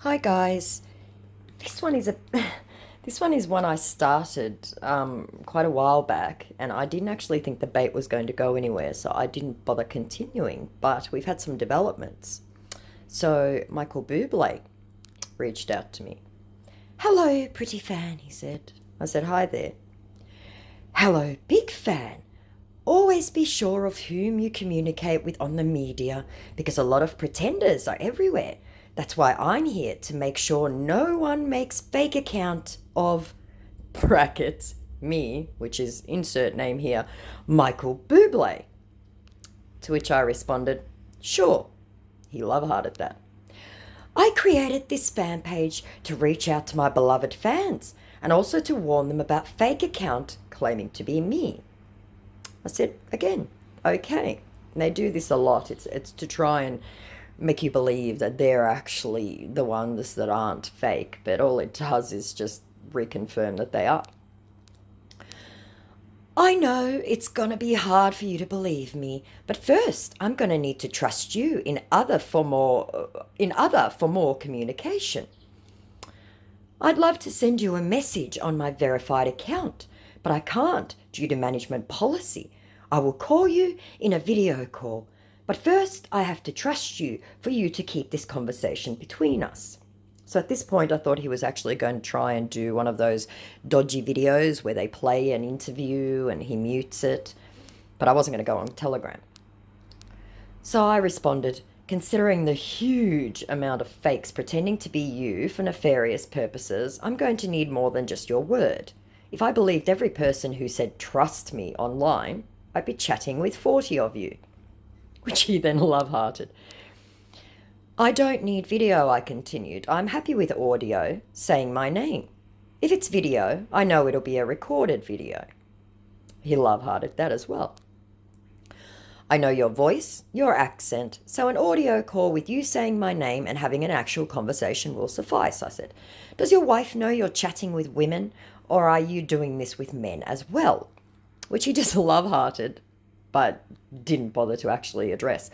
Hi guys. This one is a this one is one I started quite a while back, and I didn't actually think the bait was going to go anywhere, so I didn't bother continuing. But we've had some developments. So Michael Buble reached out to me. "Hello, pretty fan," he said. I said, "Hi there." "Hello, big fan. Always be sure of whom you communicate with on the media because a lot of pretenders are everywhere. That's why I'm here to make sure no one makes fake account of brackets me, which is insert name here, Michael Buble." To which I responded, "Sure." He love-hearted that. "I created this fan page to reach out to my beloved fans and also to warn them about fake account claiming to be me." I said, again, okay. And they do this a lot. It's to try and make you believe that they're actually the ones that aren't fake, but all it does is just reconfirm that they are. "I know it's gonna be hard for you to believe me, but first I'm gonna need to trust you in other for more communication. I'd love to send you a message on my verified account, but I can't due to management policy. I will call you in a video call, but first I have to trust you for you to keep this conversation between us." So at this point, I thought he was actually going to try and do one of those dodgy videos where they play an interview and he mutes it, but I wasn't going to go on Telegram. So I responded, "Considering the huge amount of fakes pretending to be you for nefarious purposes, I'm going to need more than just your word. If I believed every person who said trust me online, I'd be chatting with 40 of you," which he then love-hearted. "I don't need video," I continued. "I'm happy with audio, saying my name. If it's video, I know it'll be a recorded video." He love-hearted that as well. "I know your voice, your accent, so an audio call with you saying my name and having an actual conversation will suffice," I said. "Does your wife know you're chatting with women, or are you doing this with men as well?" Which he just love-hearted, but didn't bother to actually address.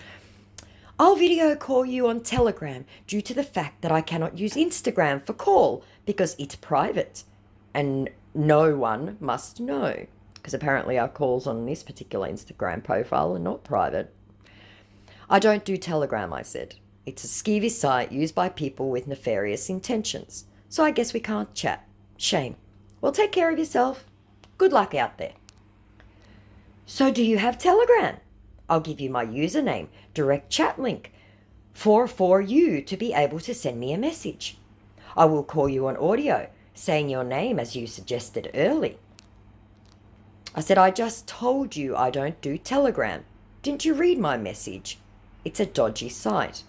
"I'll video call you on Telegram due to the fact that I cannot use Instagram for call because it's private and no one must know, because apparently our calls on this particular Instagram profile are not private." "I don't do Telegram," I said. "It's a skeevy site used by people with nefarious intentions, so I guess we can't chat. Shame. Well, take care of yourself. Good luck out there." "So do you have Telegram? I'll give you my username, direct chat link, for you to be able to send me a message. I will call you on audio, saying your name as you suggested early." I said, "I just told you I don't do Telegram. Didn't you read my message? It's a dodgy site."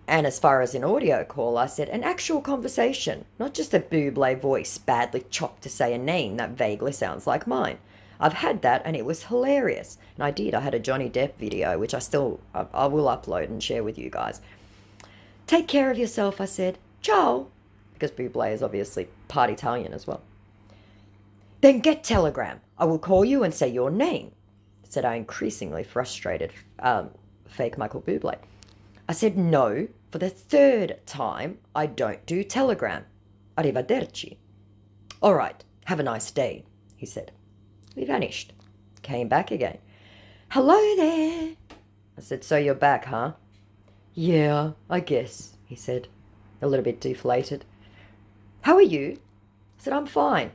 And as far as an audio call, I said, "An actual conversation, not just a Buble voice badly chopped to say a name that vaguely sounds like mine. I've had that and it was hilarious." And I had a Johnny Depp video, which I will upload and share with you guys. "Take care of yourself," I said. "Ciao," because Buble is obviously part Italian as well. "Then get Telegram. I will call you and say your name," said our increasingly frustrated fake Michael Buble. I said, "No, for the third time, I don't do Telegram. Arrivederci." "All right, have a nice day," he said. He vanished. Came back again. "Hello there." I said, "So you're back, huh?" "Yeah, I guess," he said, a little bit deflated. "How are you?" I said, "I'm fine.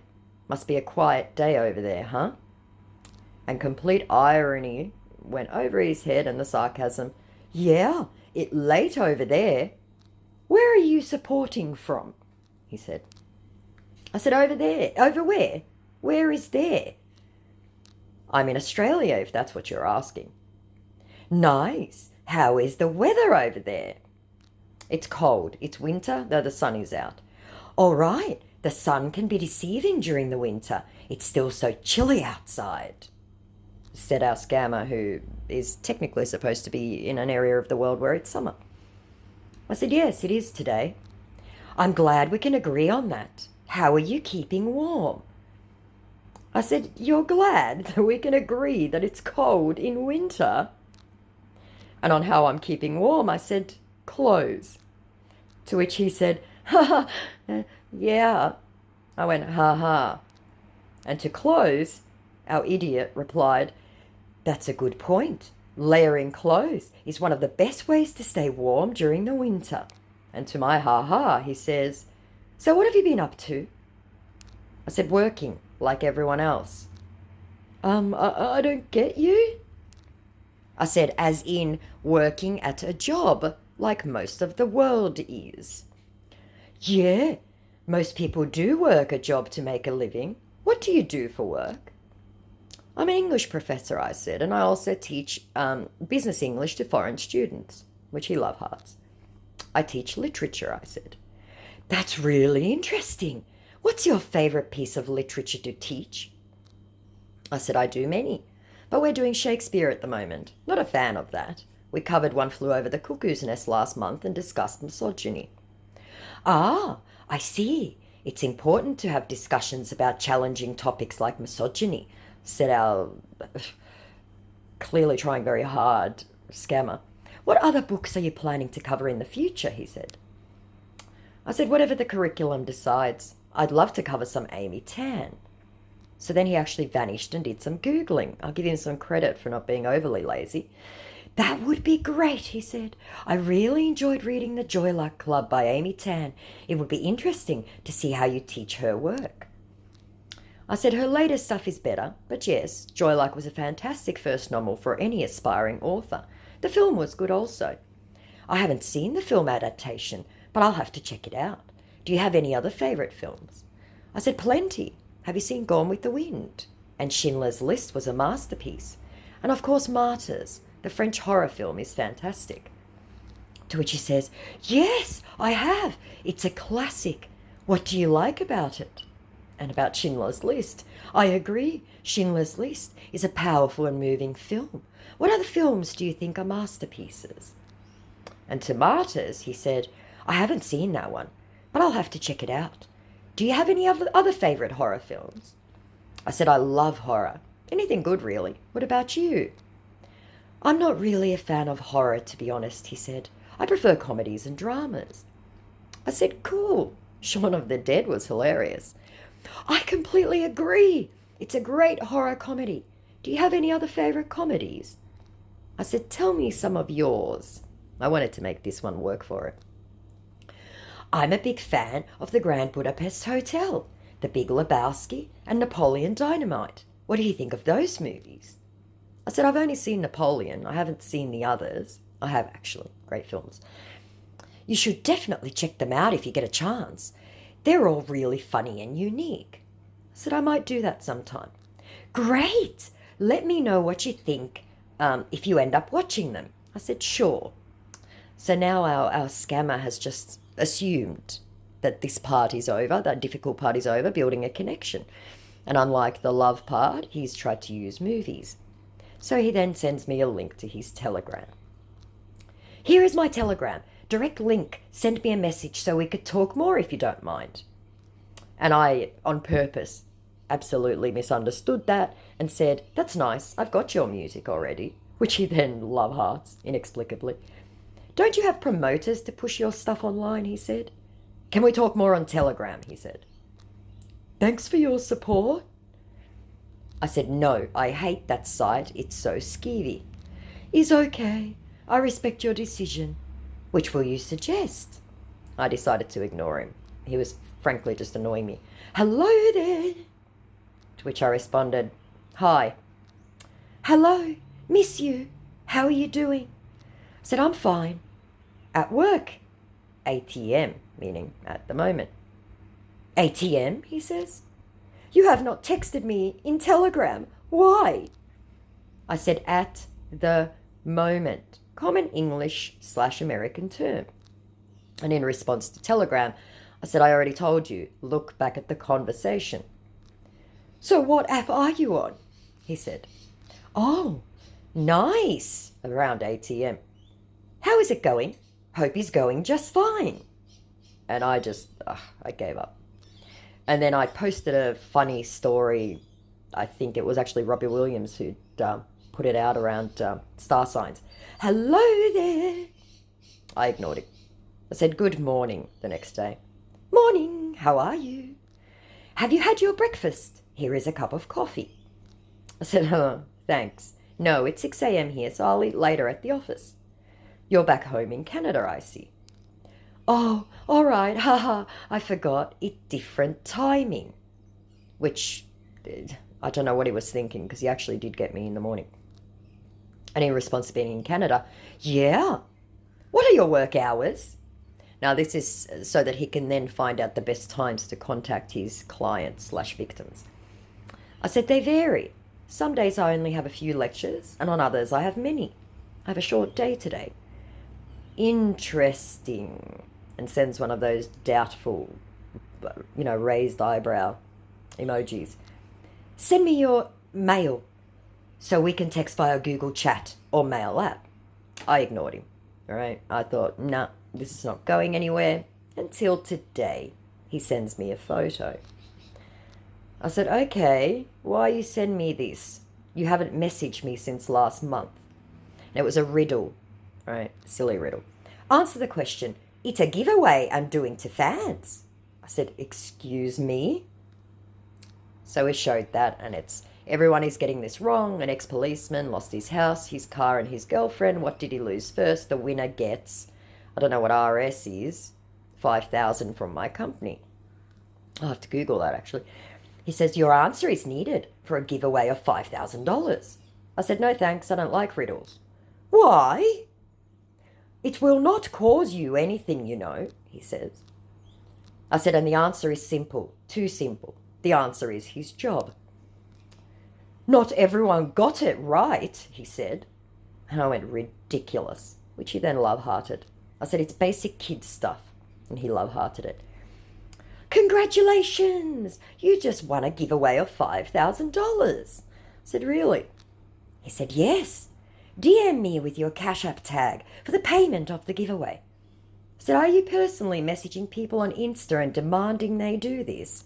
Must be a quiet day over there, huh?" And complete irony went over his head and the sarcasm. "Yeah, it late over there. Where are you supporting from?" he said. I said, "Over there." "Over where? Where is there?" "I'm in Australia, if that's what you're asking." "Nice. How is the weather over there?" "It's cold. It's winter, though the sun is out." "All right. The sun can be deceiving during the winter. It's still so chilly outside," said our scammer, who is technically supposed to be in an area of the world where it's summer. I said, "Yes, it is today." "I'm glad we can agree on that. How are you keeping warm?" I said, "You're glad that we can agree that it's cold in winter?" And on how I'm keeping warm, I said, "Clothes." To which he said, "Ha ha, yeah." I went, "Ha ha." And to close, our idiot replied, "That's a good point. Layering clothes is one of the best ways to stay warm during the winter." And to my ha ha, he says, "So what have you been up to?" I said, "Working, like everyone else." I don't get you. I said, as in working at a job, like most of the world is. "Yeah, most people do work a job to make a living. What do you do for work?" "I'm an English professor," I said, "and I also teach business English to foreign students," which he love hearts. "I teach literature," I said. "That's really interesting. What's your favorite piece of literature to teach?" I said, "I do many, but we're doing Shakespeare at the moment. Not a fan of that. We covered One Flew Over the Cuckoo's Nest last month and discussed misogyny." "Ah, I see. It's important to have discussions about challenging topics like misogyny," said our clearly trying very hard scammer. "What other books are you planning to cover in the future?" he said. I said, "Whatever the curriculum decides. I'd love to cover some Amy Tan." So then he actually vanished and did some Googling. I'll give him some credit for not being overly lazy. "That would be great," he said. "I really enjoyed reading The Joy Luck Club by Amy Tan. It would be interesting to see how you teach her work." I said, "Her latest stuff is better, but yes, Joy Luck was a fantastic first novel for any aspiring author. The film was good also. I haven't seen the film adaptation, but I'll have to check it out. Do you have any other favourite films?" I said, "Plenty. Have you seen Gone with the Wind? And Schindler's List was a masterpiece. And of course Martyrs, the French horror film, is fantastic." To which he says, "Yes, I have. It's a classic. What do you like about it?" And about Schindler's List, "I agree. Schindler's List is a powerful and moving film. What other films do you think are masterpieces?" And to Martyrs, he said, "I haven't seen that one, but I'll have to check it out. Do you have any other favourite horror films?" I said, "I love horror. Anything good, really. What about you?" "I'm not really a fan of horror, to be honest," he said. "I prefer comedies and dramas." I said, "Cool. Shaun of the Dead was hilarious." "I completely agree. It's a great horror comedy. Do you have any other favourite comedies?" I said, "Tell me some of yours." I wanted to make this one work for it. "I'm a big fan of the Grand Budapest Hotel, The Big Lebowski, and Napoleon Dynamite. What do you think of those movies?" I said, "I've only seen Napoleon. I haven't seen the others." I have, actually. Great films. "You should definitely check them out if you get a chance. They're all really funny and unique." I said, "I might do that sometime." "Great! Let me know what you think if you end up watching them." I said, "Sure." So now our scammer has just assumed that this part is over, that difficult part is over, building a connection. And unlike the love part, he's tried to use movies. So he then sends me a link to his Telegram. "Here is my Telegram. Direct link. Send me a message so we could talk more if you don't mind." And I, on purpose, absolutely misunderstood that and said, "That's nice. I've got your music already," which he then love hearts inexplicably. "Don't you have promoters to push your stuff online?" he said. "Can we talk more on Telegram?" he said. "Thanks for your support." I said, "No, I hate that site. It's so skeevy." "Is okay. I respect your decision. Which will you suggest?" I decided to ignore him. He was frankly just annoying me. "Hello there." To which I responded, "Hi." "Hello. Miss you. How are you doing?" I said, "I'm fine. At work. ATM, meaning at the moment." "ATM?" he says. "You have not texted me in Telegram. Why?" I said, "At the moment." Common English/American term. And in response to Telegram, I said, "I already told you. Look back at the conversation." "So what app are you on?" he said. "Oh, nice." Around ATM. "How is it going? Hope he's going just fine." And I gave up. And then I posted a funny story. I think it was actually Robbie Williams who'd put it out around star signs. "Hello there." I ignored it. I said, "Good morning," the next day. "Morning, how are you? Have you had your breakfast? Here is a cup of coffee." I said, "Oh, thanks. No, it's 6 a.m. here, so I'll eat later at the office." "You're back home in Canada, I see." "Oh, all right, haha, I forgot. It's different timing." Which, I don't know what he was thinking, because he actually did get me in the morning. And in response to being in Canada, "Yeah. What are your work hours?" Now, this is so that he can then find out the best times to contact his clients/victims. I said, "They vary. Some days I only have a few lectures, and on others I have many. I have a short day today." "Interesting." And sends one of those doubtful, raised eyebrow emojis. "Send me your mail so we can text via Google Chat or mail app." I ignored him. All right. I thought, nah, this is not going anywhere until today. He sends me a photo. I said, "Okay, why you send me this? You haven't messaged me since last month." And it was a riddle, right? Silly riddle. "Answer the question. It's a giveaway I'm doing to fans." I said, "Excuse me?" So we showed that, and it's everyone is getting this wrong. An ex-policeman lost his house, his car, and his girlfriend. What did he lose first? The winner gets, I don't know what RS is, 5,000 from my company. I'll have to Google that, actually. He says, "Your answer is needed for a giveaway of $5,000. I said, "No thanks, I don't like riddles." "Why?" "It will not cause you anything, he says. I said, "And the answer is simple, too simple. The answer is his job." "Not everyone got it right," he said. And I went, "Ridiculous," which he then love-hearted. I said, "It's basic kid stuff," and he love-hearted it. "Congratulations, you just won a giveaway of $5,000. I said, "Really?" He said, "Yes. DM me with your Cash App tag for the payment of the giveaway." I said, "Are you personally messaging people on Insta and demanding they do this?"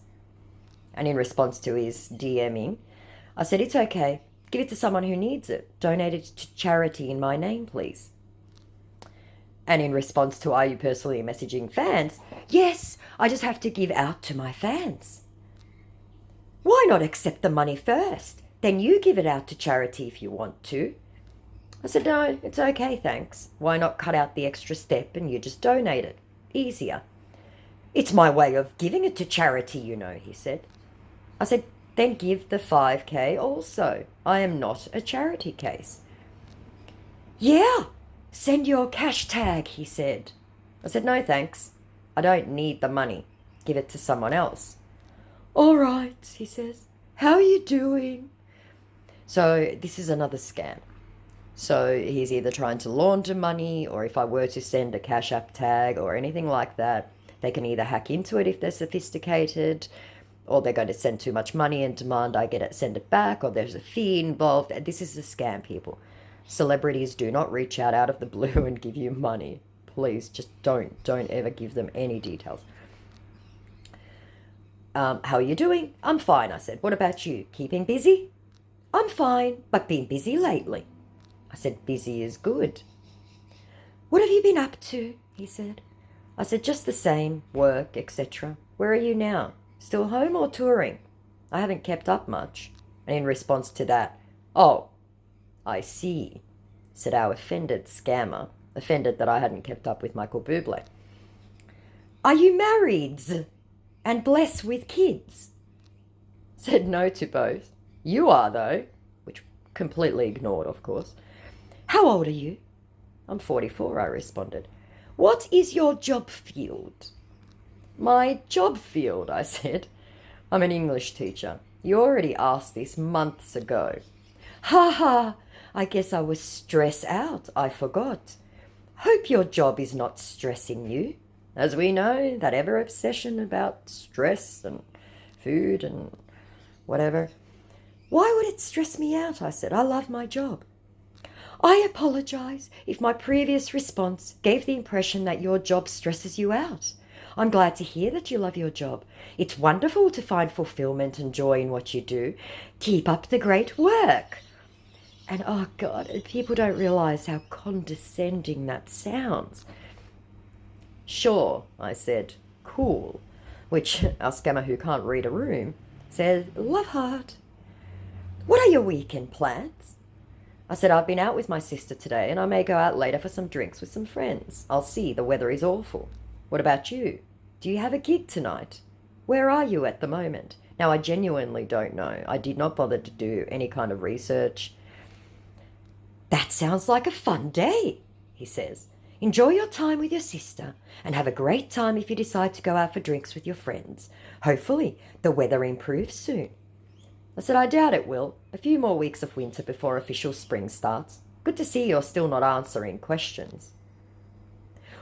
And in response to his DMing, I said, "It's okay. Give it to someone who needs it. Donate it to charity in my name, please." And in response to, "Are you personally messaging fans?" "Yes, I just have to give out to my fans." "Why not accept the money first? Then you give it out to charity if you want to." I said, "No, it's okay, thanks. Why not cut out the extra step and you just donate it? Easier." "It's my way of giving it to charity, he said. I said, "Then give the 5K also. I am not a charity case." "Yeah, send your cash tag," he said. I said, "No thanks. I don't need the money. Give it to someone else." "All right," he says. "How are you doing?" So this is another scam. So he's either trying to launder money, or if I were to send a Cash App tag or anything like that, they can either hack into it if they're sophisticated, or they're going to send too much money and demand I send it back, or there's a fee involved. This is a scam, people. Celebrities do not reach out of the blue and give you money. Please, just don't ever give them any details. "How are you doing?" "I'm fine," I said. "What about you? Keeping busy?" "I'm fine, but been busy lately." I said, "Busy is good." "What have you been up to?" he said. I said, "Just the same, work, etc. Where are you now? Still home or touring? I haven't kept up much." And in response to that, "Oh, I see," said our offended scammer, offended that I hadn't kept up with Michael Buble. "Are you married and blessed with kids?" Said no to both. "You are, though," which completely ignored, of course. "How old are you?" "I'm 44, I responded. "What is your job field?" "My job field," I said. "I'm an English teacher. You already asked this months ago." "Ha ha, I guess I was stressed out. I forgot. Hope your job is not stressing you. As we know, that ever obsession about stress and food and whatever." "Why would it stress me out?" I said. "I love my job." "I apologize if my previous response gave the impression that your job stresses you out. I'm glad to hear that you love your job. It's wonderful to find fulfillment and joy in what you do. Keep up the great work." And oh God, people don't realize how condescending that sounds. Sure, I said. Cool. Which our scammer who can't read a room said, love heart. What are your weekend plans? I said, I've been out with my sister today and I may go out later for some drinks with some friends. I'll see, the weather is awful. What about you? Do you have a gig tonight? Where are you at the moment? Now, I genuinely don't know. I did not bother to do any kind of research. That sounds like a fun day, he says. Enjoy your time with your sister and have a great time if you decide to go out for drinks with your friends. Hopefully, the weather improves soon. I said, I doubt it will. A few more weeks of winter before official spring starts. Good to see you're still not answering questions.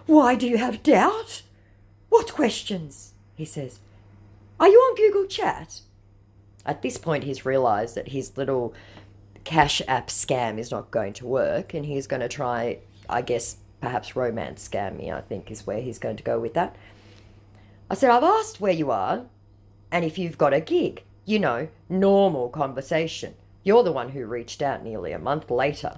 Why do you have doubt? What questions? He says. Are you on Google Chat? At this point, he's realised that his little Cash App scam is not going to work, and he's going to try, I guess, perhaps romance scam me, I think is where he's going to go with that. I said, I've asked where you are and if you've got a gig. You know, normal conversation. You're the one who reached out nearly a month later.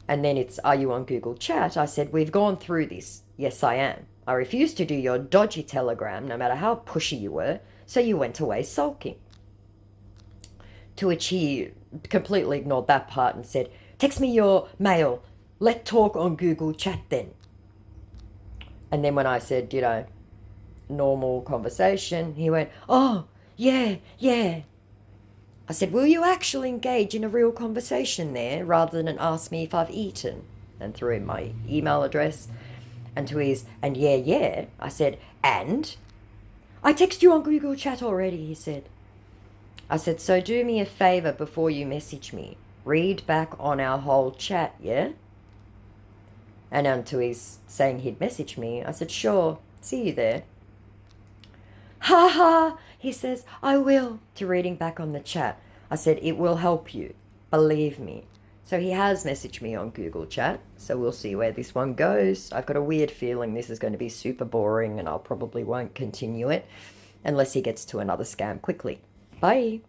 And then it's, are you on Google Chat? I said, we've gone through this. Yes, I am. I refused to do your dodgy telegram, no matter how pushy you were, so you went away sulking. To which he completely ignored that part and said, text me your mail. Let's talk on Google Chat then. And then when I said, normal conversation, he went, oh, yeah. I said, will you actually engage in a real conversation there rather than ask me if I've eaten? And threw in my email address. And to his, and yeah, I said, and? I text you on Google Chat already, he said. I said, so do me a favour before you message me. Read back on our whole chat, yeah? And unto his saying he'd message me, I said, sure, see you there. Ha ha, he says, I will, to reading back on the chat. I said, it will help you, believe me. So he has messaged me on Google Chat, so we'll see where this one goes. I've got a weird feeling this is going to be super boring and I'll probably won't continue it unless he gets to another scam quickly. Bye.